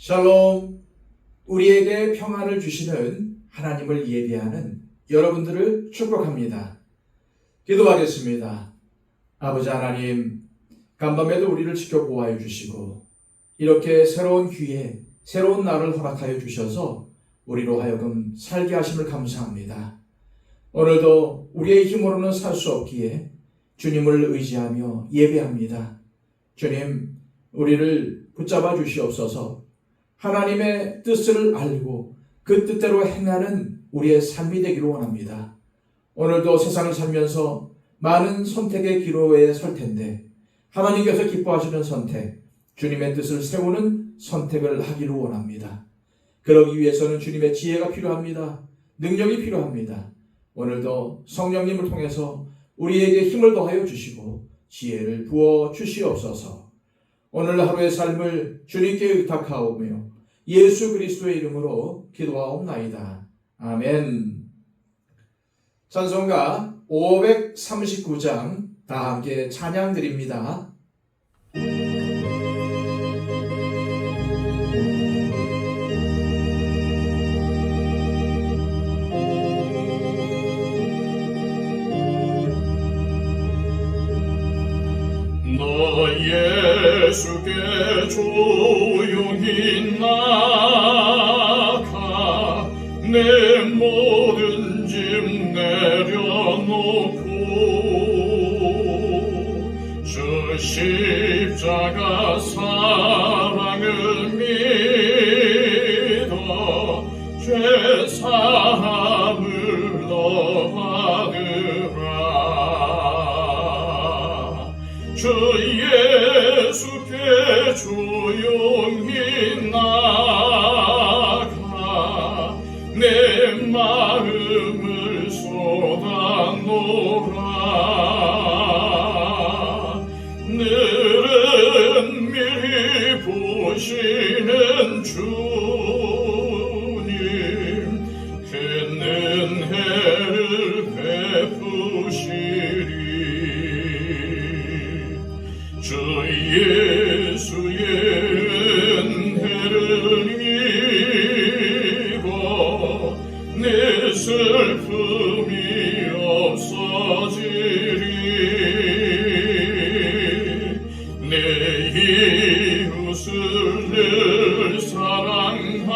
샬롬. 우리에게 평안을 주시는 하나님을 예배하는 여러분들을 축복합니다. 기도하겠습니다. 아버지 하나님, 간밤에도 우리를 지켜 보호하여 주시고 이렇게 새로운 기회, 새로운 날을 허락하여 주셔서 우리로 하여금 살게 하심을 감사합니다. 오늘도 우리의 힘으로는 살 수 없기에 주님을 의지하며 예배합니다. 주님, 우리를 붙잡아 주시옵소서. 하나님의 뜻을 알고 그 뜻대로 행하는 우리의 삶이 되기를 원합니다. 오늘도 세상을 살면서 많은 선택의 기로에 설 텐데 하나님께서 기뻐하시는 선택, 주님의 뜻을 세우는 선택을 하기를 원합니다. 그러기 위해서는 주님의 지혜가 필요합니다. 능력이 필요합니다. 오늘도 성령님을 통해서 우리에게 힘을 더하여 주시고 지혜를 부어 주시옵소서. 오늘 하루의 삶을 주님께 의탁하오며 예수 그리스도의 이름으로 기도하옵나이다. 아멘. 찬송가 539장 다 함께 찬양 드립니다. 예수께 조용히 나가 내 모든 짐 내려놓고 주 십자가 사랑을 믿어 죄 사함을 너 받으라. 주 예수께 조용히 나가 내 마음을 쏟아놓으라. 늘은 미리 보시는 주님 큰 은혜를 베푸시리. 주 예수의 은혜를 입어 내 슬픔이 없어지리. 내 이웃을 늘 사랑하여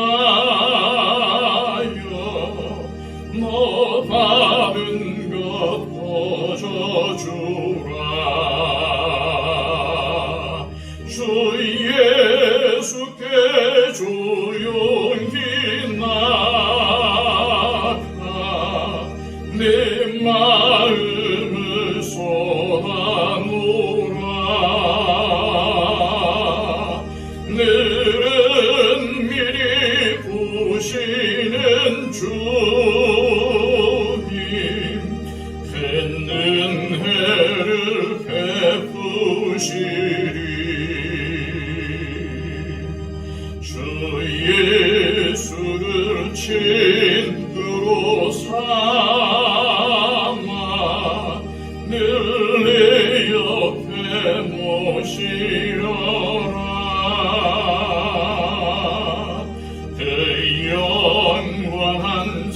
너 받은 것 거저주라. 주 예수께 조용히 나가 내 마음을 쏟아놓으라. 늘은 미리 보시는 주님 큰 은혜를 베푸시리. 주 예수를 친구로 삼아 늘 내 옆에 모시려라. 그 영원한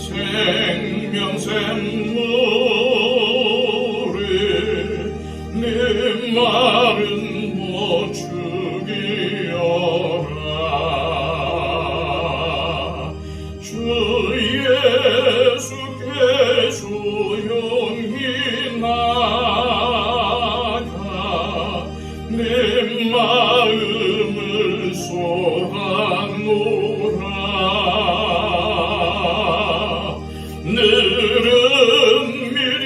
생명샘물을 내 마른 못 죽이어라. 주 예수께 조용히 나가 내 마음을 쏟아놓으라. 늘은 미리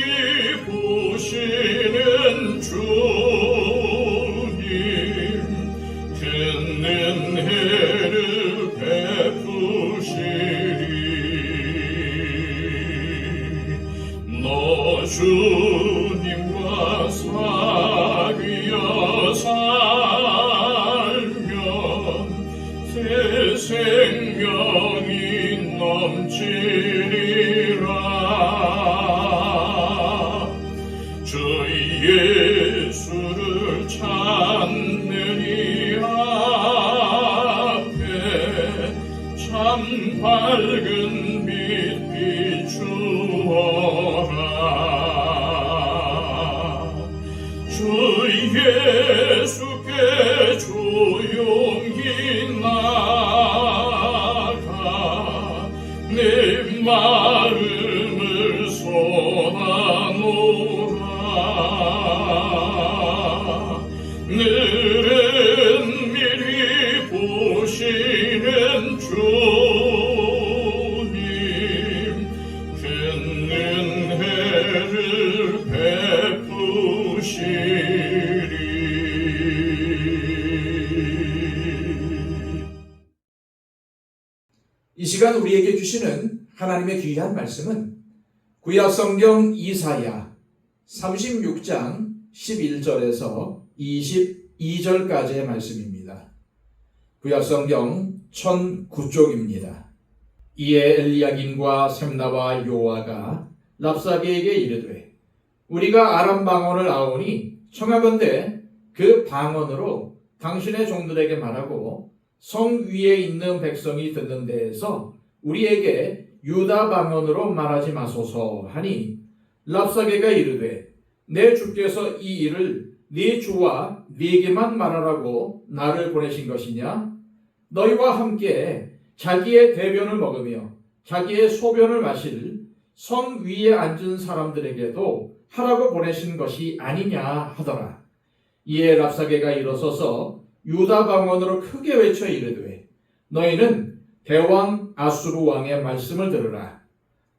보시는 주님 큰 은혜를 베푸시리. 너 주님과 사귀어 살면 새 생명이 넘치리라. 주 예수를 찾는 이 앞에 참 밝은 빛 비추어라. 주 예수께 조용히 나가 내 마음을 쏟아놓으라. 늘은 미리 보시는 주님 큰 은혜를 베푸시리. 이 시간 우리에게 주시는 하나님의 귀한 말씀은 구약성경 이사야 36장 11절에서 22절까지의 말씀입니다. 구약성경 1009쪽입니다. 이에 엘리야김과 셈나와 요아가 랍사게에게 이르되 우리가 아람 방언을 아오니 청하건대 그 방언으로 당신의 종들에게 말하고 성 위에 있는 백성이 듣는 데에서 우리에게 유다 방언으로 말하지 마소서 하니 랍사게가 이르되 내 주께서 이 일을 네 주와 네게만 말하라고 나를 보내신 것이냐? 너희와 함께 자기의 대변을 먹으며 자기의 소변을 마실 성 위에 앉은 사람들에게도 하라고 보내신 것이 아니냐 하더라. 이에 랍사게가 일어서서 유다 방언으로 크게 외쳐 이르되 너희는 대왕 아수르 왕의 말씀을 들으라.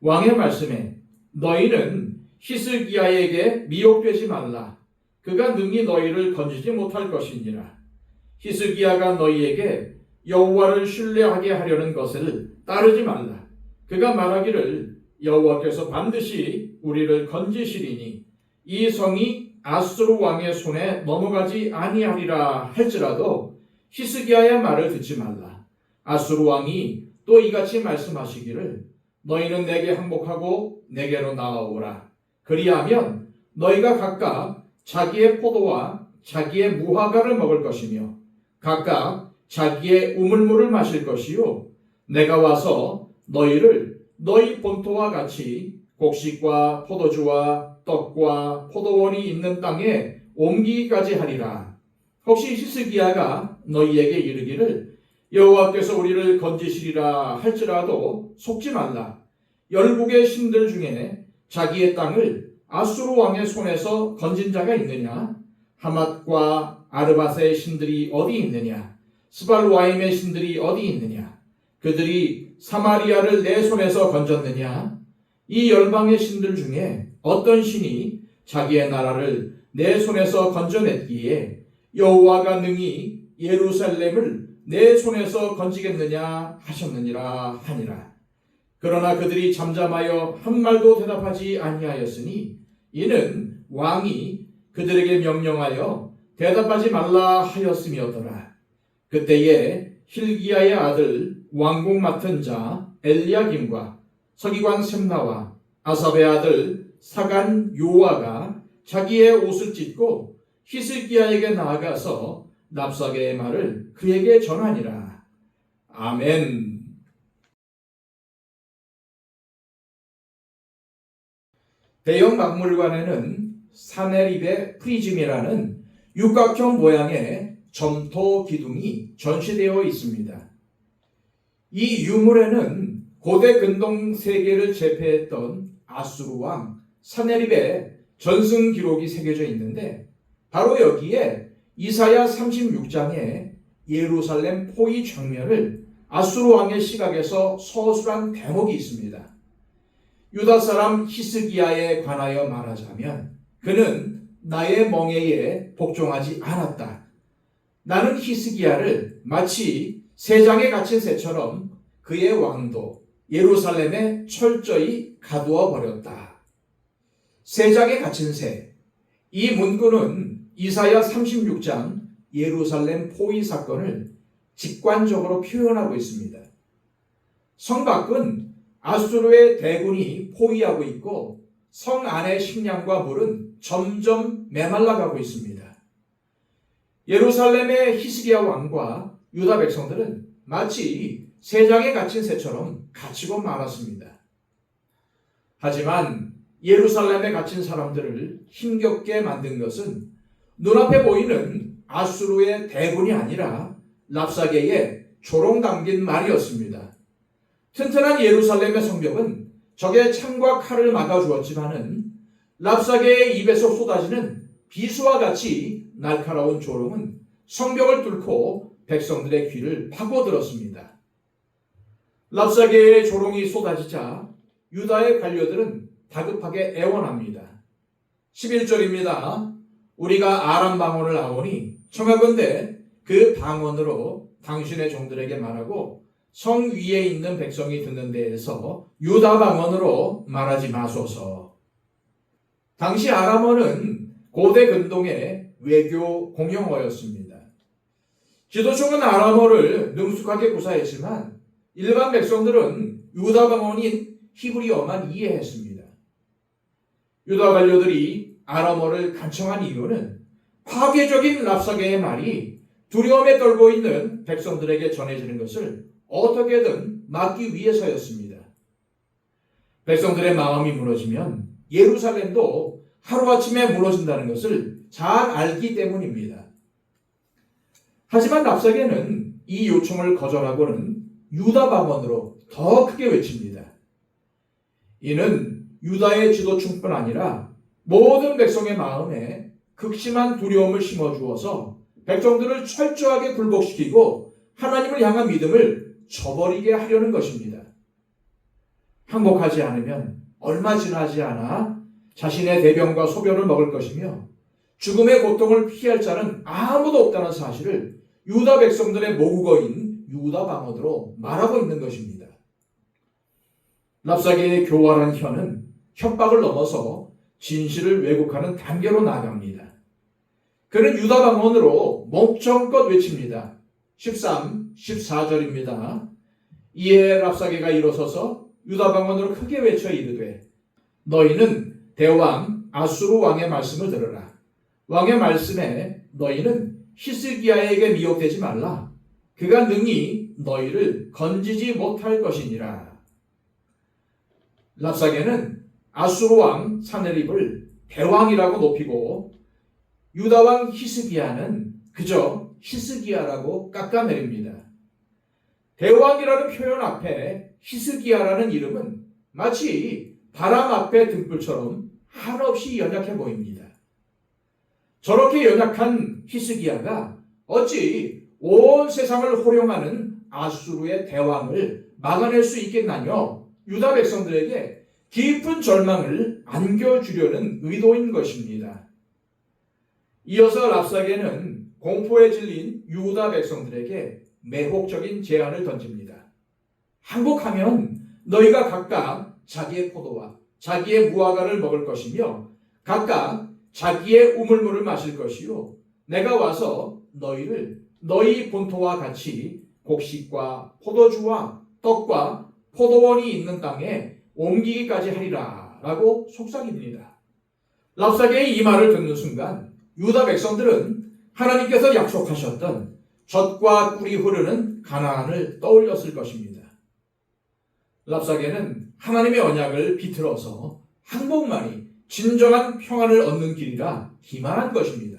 왕의 말씀에 너희는 히스기야에게 미혹되지 말라. 그가 능히 너희를 건지지 못할 것이니라. 히스기야가 너희에게 여호와를 신뢰하게 하려는 것을 따르지 말라. 그가 말하기를 여호와께서 반드시 우리를 건지시리니 이 성이 아수르 왕의 손에 넘어가지 아니하리라 할지라도 히스기야의 말을 듣지 말라. 아수르 왕이 또 이같이 말씀하시기를 너희는 내게 항복하고 내게로 나아오라. 그리하면 너희가 각각 자기의 포도와 자기의 무화과를 먹을 것이며 각각 자기의 우물물을 마실 것이요 내가 와서 너희를 너희 본토와 같이 곡식과 포도주와 떡과 포도원이 있는 땅에 옮기기까지 하리라. 혹시 히스기야가 너희에게 이르기를 여호와께서 우리를 건지시리라 할지라도 속지 말라. 열국의 신들 중에 자기의 땅을 아수르 왕의 손에서 건진 자가 있느냐? 하맛과 아르밧의 신들이 어디 있느냐? 스발와임의 신들이 어디 있느냐? 그들이 사마리아를 내 손에서 건졌느냐? 이 열방의 신들 중에 어떤 신이 자기의 나라를 내 손에서 건져냈기에 여호와가 능히 예루살렘을 내 손에서 건지겠느냐 하셨느니라 하니라. 그러나 그들이 잠잠하여 한 말도 대답하지 아니하였으니 이는 왕이 그들에게 명령하여 대답하지 말라 하였음이었더라. 그때에 힐기야의 아들 왕궁 맡은 자 엘리야김과 서기관 셈나와 아삽의 아들 사간 요아가 자기의 옷을 찢고 히스기야에게 나아가서 랍사게의 말을 그에게 전하니라. 아멘. 대형 박물관에는 사네립의 프리즘이라는 육각형 모양의 점토 기둥이 전시되어 있습니다. 이 유물에는 고대 근동 세계를 제패했던 아수르 왕 사네립의 전승 기록이 새겨져 있는데 바로 여기에 이사야 36장에 예루살렘 포위 장면을 아수르 왕의 시각에서 서술한 대목이 있습니다. 유다 사람 히스기야에 관하여 말하자면 그는 나의 멍에에 복종하지 않았다. 나는 히스기야를 마치 새장에 갇힌 새처럼 그의 왕도 예루살렘에 철저히 가두어 버렸다. 새장에 갇힌 새. 이 문구는 이사야 36장 예루살렘 포위 사건을 직관적으로 표현하고 있습니다. 성 밖은 아수르의 대군이 포위하고 있고 성 안의 식량과 물은 점점 메말라가고 있습니다. 예루살렘의 히스기야 왕과 유다 백성들은 마치 새장에 갇힌 새처럼 갇히고 말았습니다. 하지만 예루살렘에 갇힌 사람들을 힘겹게 만든 것은 눈앞에 보이는 아수르의 대군이 아니라 랍사게의 조롱 담긴 말이었습니다. 튼튼한 예루살렘의 성벽은 적의 창과 칼을 막아주었지만은 랍사게의 입에서 쏟아지는 비수와 같이 날카로운 조롱은 성벽을 뚫고 백성들의 귀를 파고들었습니다. 랍사게의 조롱이 쏟아지자 유다의 관료들은 다급하게 애원합니다. 11절입니다. 우리가 아람 방언을 아오니 청하건대 그 방언으로 당신의 종들에게 말하고 성 위에 있는 백성이 듣는 데에서 유다 방언으로 말하지 마소서. 당시 아람어는 고대 근동의 외교 공용어였습니다. 지도층은 아람어를 능숙하게 구사했지만 일반 백성들은 유다 방언인 히브리어만 이해했습니다. 유다 관료들이 아람어를 간청한 이유는 파괴적인 랍사게의 말이 두려움에 떨고 있는 백성들에게 전해지는 것을 어떻게든 막기 위해서였습니다. 백성들의 마음이 무너지면 예루살렘도 하루아침에 무너진다는 것을 잘 알기 때문입니다. 하지만 랍사게는 이 요청을 거절하고는 유다 방언으로 더 크게 외칩니다. 이는 유다의 지도층뿐 아니라 모든 백성의 마음에 극심한 두려움을 심어주어서 백성들을 철저하게 굴복시키고 하나님을 향한 믿음을 저버리게 하려는 것입니다. 항복하지 않으면 얼마 지나지 않아 자신의 대변과 소변을 먹을 것이며 죽음의 고통을 피할 자는 아무도 없다는 사실을 유다 백성들의 모국어인 유다 방언으로 말하고 있는 것입니다. 랍사게의 교활한 혀는 협박을 넘어서 진실을 왜곡하는 단계로 나아갑니다. 그는 유다 방언으로 목청껏 외칩니다. 13, 14절입니다. 이에 랍사게가 일어서서 유다 방언으로 크게 외쳐 이르되 너희는 대왕 아수르 왕의 말씀을 들으라. 왕의 말씀에 너희는 히스기야에게 미혹되지 말라. 그가 능히 너희를 건지지 못할 것이니라. 랍사게는 아수르 왕 사네립을 대왕이라고 높이고 유다 왕 히스기야는 그저 히스기야라고 깎아내립니다. 대왕이라는 표현 앞에 히스기야라는 이름은 마치 바람 앞에 등불처럼 한없이 연약해 보입니다. 저렇게 연약한 히스기야가 어찌 온 세상을 호령하는 아수르의 대왕을 막아낼 수 있겠나뇨? 유다 백성들에게 깊은 절망을 안겨주려는 의도인 것입니다. 이어서 랍사게는 공포에 질린 유다 백성들에게 매혹적인 제안을 던집니다. 항복하면 너희가 각각 자기의 포도와 자기의 무화과를 먹을 것이며 각각 자기의 우물물을 마실 것이요 내가 와서 너희를 너희 본토와 같이 곡식과 포도주와 떡과 포도원이 있는 땅에 옮기기까지 하리라 라고 속삭입니다. 랍사게의 이 말을 듣는 순간 유다 백성들은 하나님께서 약속하셨던 젖과 꿀이 흐르는 가나안을 떠올렸을 것입니다. 랍사게는 하나님의 언약을 비틀어서 항복만이 진정한 평안을 얻는 길이라 기만한 것입니다.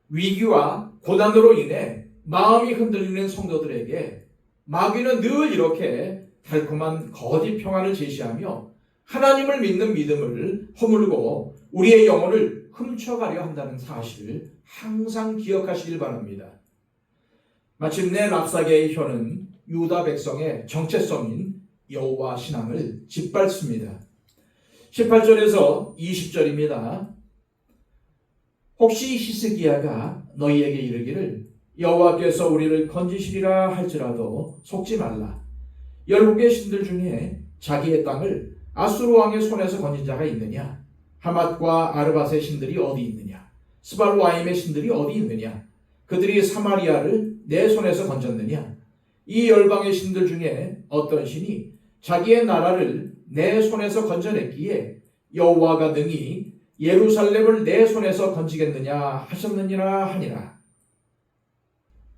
위기와 고난으로 인해 마음이 흔들리는 성도들에게 마귀는 늘 이렇게 달콤한 거짓 평안을 제시하며 하나님을 믿는 믿음을 허물고 우리의 영혼을 훔쳐가려 한다는 사실을 항상 기억하시길 바랍니다. 마침내 랍사게의 혀는 유다 백성의 정체성인 여호와 신앙을 짓밟습니다. 18절에서 20절입니다. 혹시 히스기야가 너희에게 이르기를 여호와께서 우리를 건지시리라 할지라도 속지 말라. 열국의 신들 중에 자기의 땅을 아수르 왕의 손에서 건진 자가 있느냐? 하맛과 아르밧의 신들이 어디 있느냐? 스발와임의 신들이 어디 있느냐? 그들이 사마리아를 내 손에서 건졌느냐? 이 열방의 신들 중에 어떤 신이 자기의 나라를 내 손에서 건져냈기에 여호와가 능히 예루살렘을 내 손에서 건지겠느냐 하셨느니라 하니라.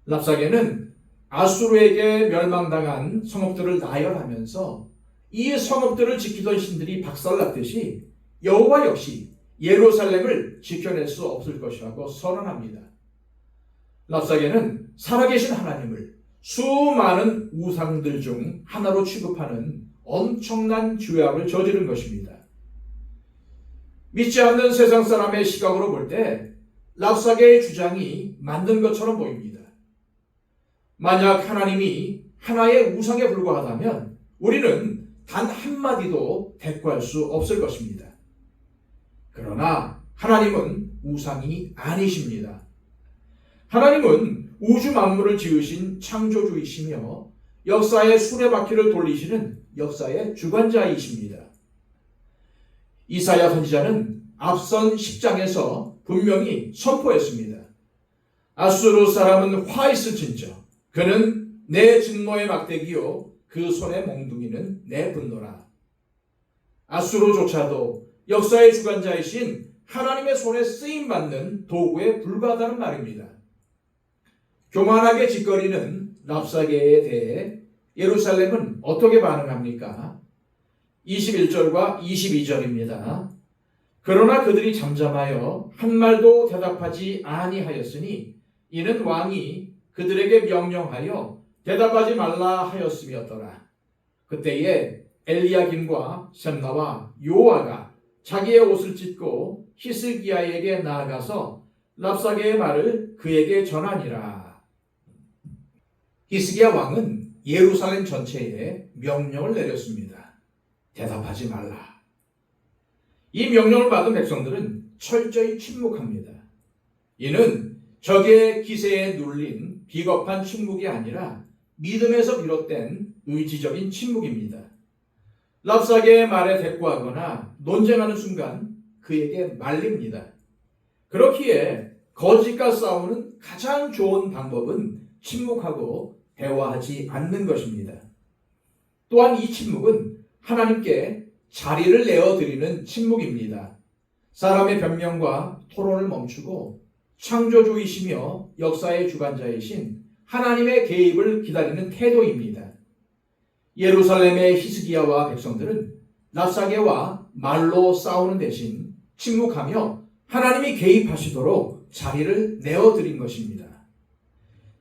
랍사게는 아수르에게 멸망당한 성읍들을 나열하면서 이 성읍들을 지키던 신들이 박살났듯이 여호와 역시 예루살렘을 지켜낼 수 없을 것이라고 선언합니다. 랍사게는 살아계신 하나님을 수많은 우상들 중 하나로 취급하는 엄청난 죄악을 저지른 것입니다. 믿지 않는 세상 사람의 시각으로 볼 때 랍사게의 주장이 맞는 것처럼 보입니다. 만약 하나님이 하나의 우상에 불과하다면 우리는 단 한마디도 대꾸할 수 없을 것입니다. 그러나 하나님은 우상이 아니십니다. 하나님은 우주 만물을 지으신 창조주이시며 역사의 수레바퀴를 돌리시는 역사의 주관자이십니다. 이사야 선지자는 앞선 10장에서 분명히 선포했습니다. 아수르 사람은 화 있을진저 그는 내 증거의 막대기요 그 손의 몽둥이는 내 분노라. 아수르조차도 역사의 주관자이신 하나님의 손에 쓰임받는 도구에 불과하다는 말입니다. 교만하게 짓거리는 랍사게에 대해 예루살렘은 어떻게 반응합니까? 21절과 22절입니다. 그러나 그들이 잠잠하여 한 말도 대답하지 아니하였으니 이는 왕이 그들에게 명령하여 대답하지 말라 하였음이었더라. 그때에 엘리야김과 셈나와 요아가 자기의 옷을 찢고 히스기야에게 나아가서 랍사게의 말을 그에게 전하니라. 히스기야 왕은 예루살렘 전체에 명령을 내렸습니다. 대답하지 말라. 이 명령을 받은 백성들은 철저히 침묵합니다. 이는 적의 기세에 눌린 비겁한 침묵이 아니라 믿음에서 비롯된 의지적인 침묵입니다. 랍사게의 말에 대꾸하거나 논쟁하는 순간 그에게 말립니다. 그렇기에 거짓과 싸우는 가장 좋은 방법은 침묵하고 대화하지 않는 것입니다. 또한 이 침묵은 하나님께 자리를 내어드리는 침묵입니다. 사람의 변명과 토론을 멈추고 창조주이시며 역사의 주관자이신 하나님의 개입을 기다리는 태도입니다. 예루살렘의 히스기야와 백성들은 랍사게와 말로 싸우는 대신 침묵하며 하나님이 개입하시도록 자리를 내어드린 것입니다.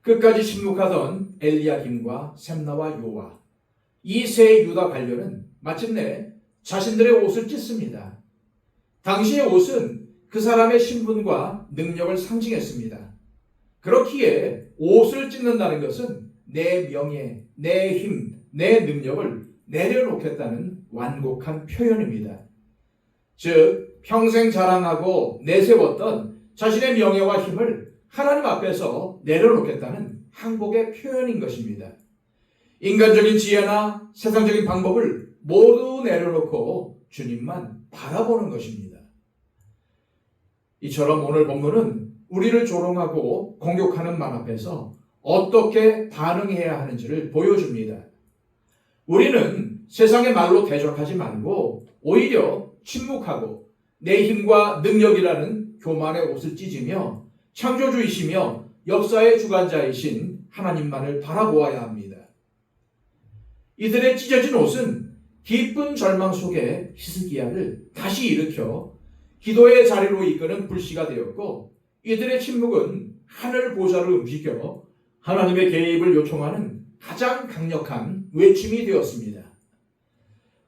끝까지 침묵하던 엘리야김과 셈나와 요아, 이 세 유다 관료는 마침내 자신들의 옷을 찢습니다. 당시의 옷은 그 사람의 신분과 능력을 상징했습니다. 그렇기에 옷을 찢는다는 것은 내 명예, 내 힘, 내 능력을 내려놓겠다는 완곡한 표현입니다. 즉 평생 자랑하고 내세웠던 자신의 명예와 힘을 하나님 앞에서 내려놓겠다는 항복의 표현인 것입니다. 인간적인 지혜나 세상적인 방법을 모두 내려놓고 주님만 바라보는 것입니다. 이처럼 오늘 본문은 우리를 조롱하고 공격하는 말 앞에서 어떻게 반응해야 하는지를 보여줍니다. 우리는 세상의 말로 대적하지 말고 오히려 침묵하고 내 힘과 능력이라는 교만의 옷을 찢으며 창조주이시며 역사의 주관자이신 하나님만을 바라보아야 합니다. 이들의 찢어진 옷은 기쁜 절망 속에 히스기야를 다시 일으켜 기도의 자리로 이끄는 불씨가 되었고, 이들의 침묵은 하늘 보좌를 움직여 하나님의 개입을 요청하는 가장 강력한 외침이 되었습니다.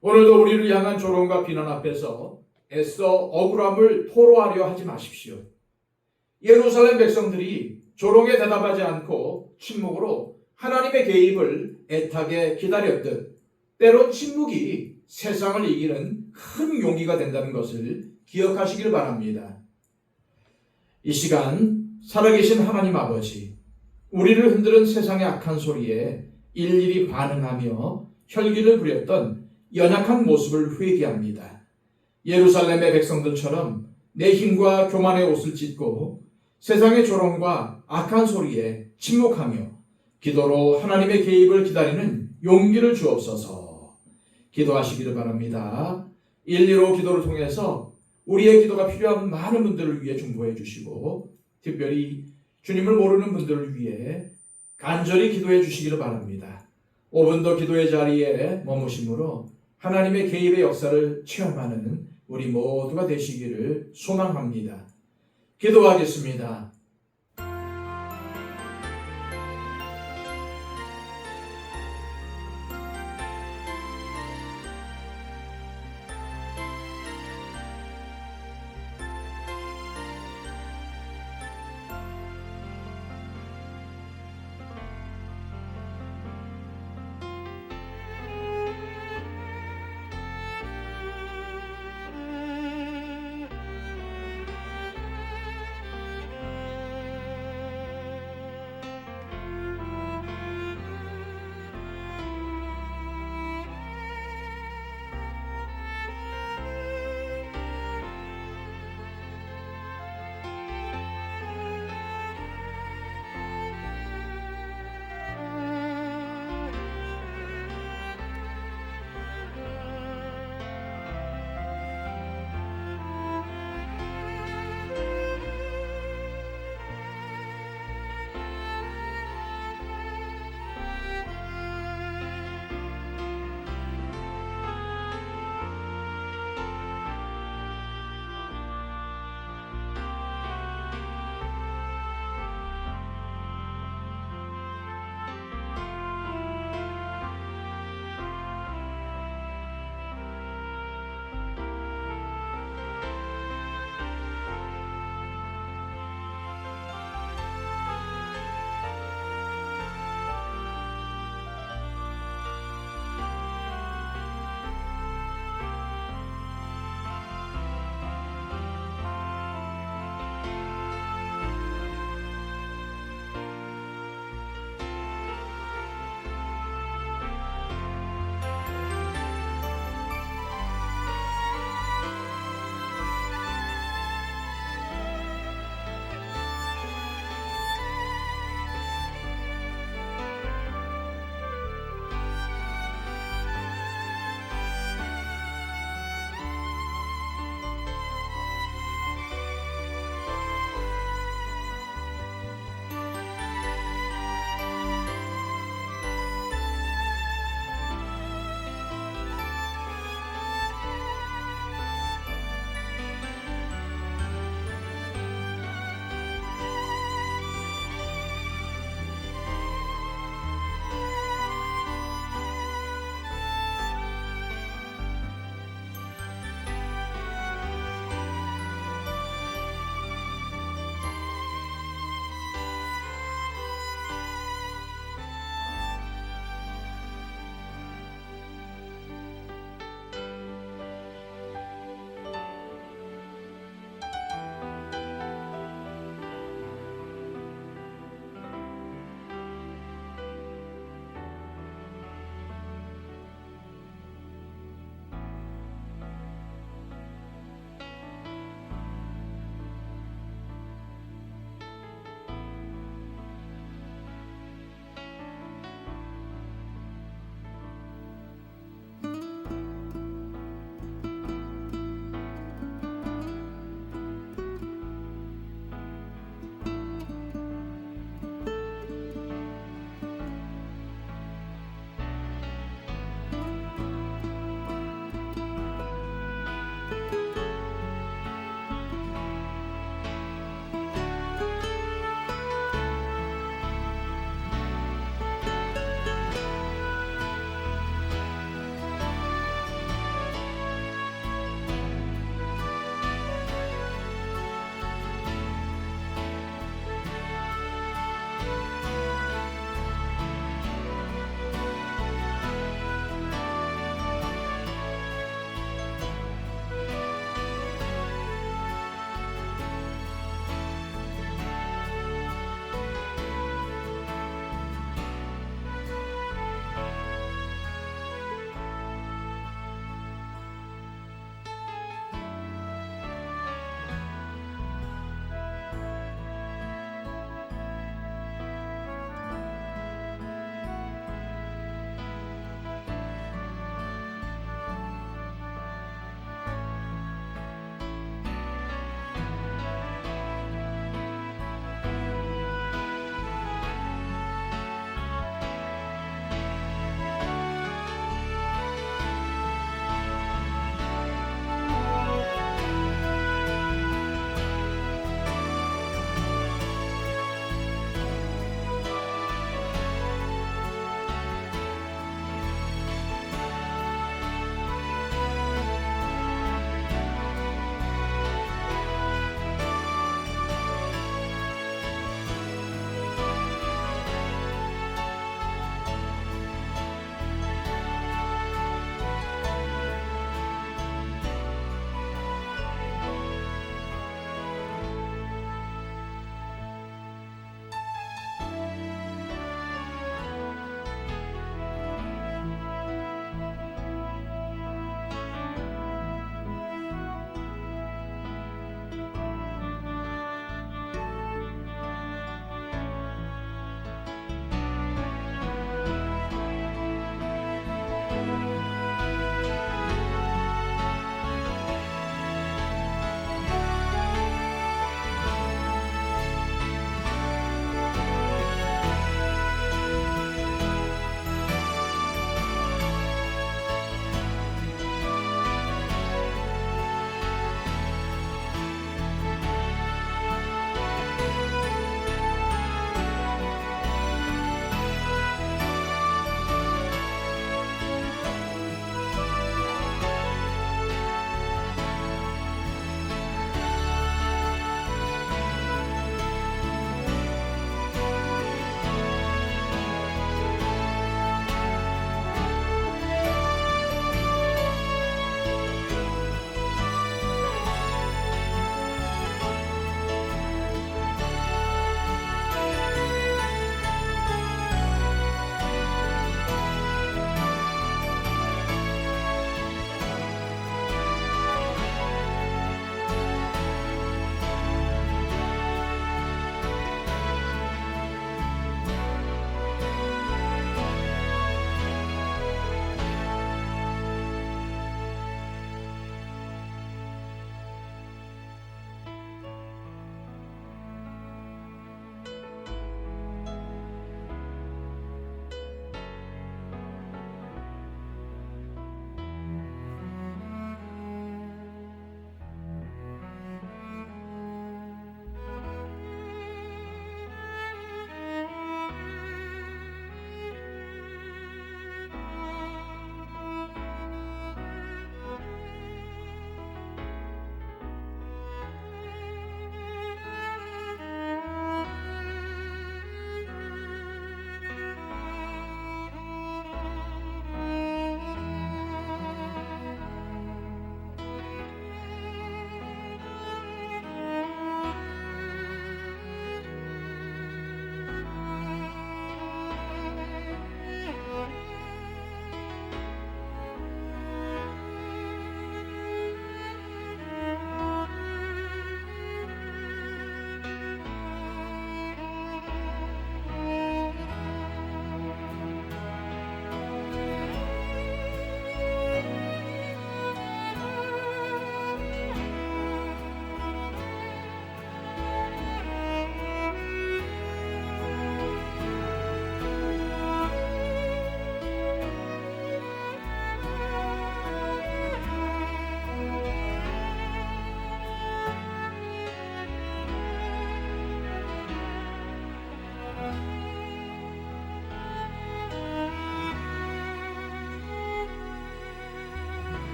오늘도 우리를 향한 조롱과 비난 앞에서 애써 억울함을 토로하려 하지 마십시오. 예루살렘 백성들이 조롱에 대답하지 않고 침묵으로 하나님의 개입을 애타게 기다렸듯 때론 침묵이 세상을 이기는 큰 용기가 된다는 것을 기억하시길 바랍니다. 이 시간 살아계신 하나님 아버지, 우리를 흔드는 세상의 악한 소리에 일일이 반응하며 혈기를 부렸던 연약한 모습을 회개합니다. 예루살렘의 백성들처럼 내 힘과 교만의 옷을 찢고 세상의 조롱과 악한 소리에 침묵하며 기도로 하나님의 개입을 기다리는 용기를 주옵소서. 기도하시기를 바랍니다. 115 기도를 통해서 우리의 기도가 필요한 많은 분들을 위해 중보해 주시고, 특별히 주님을 모르는 분들을 위해 간절히 기도해 주시기를 바랍니다. 5분 더 기도의 자리에 머무심으로 하나님의 개입의 역사를 체험하는 우리 모두가 되시기를 소망합니다. 기도하겠습니다.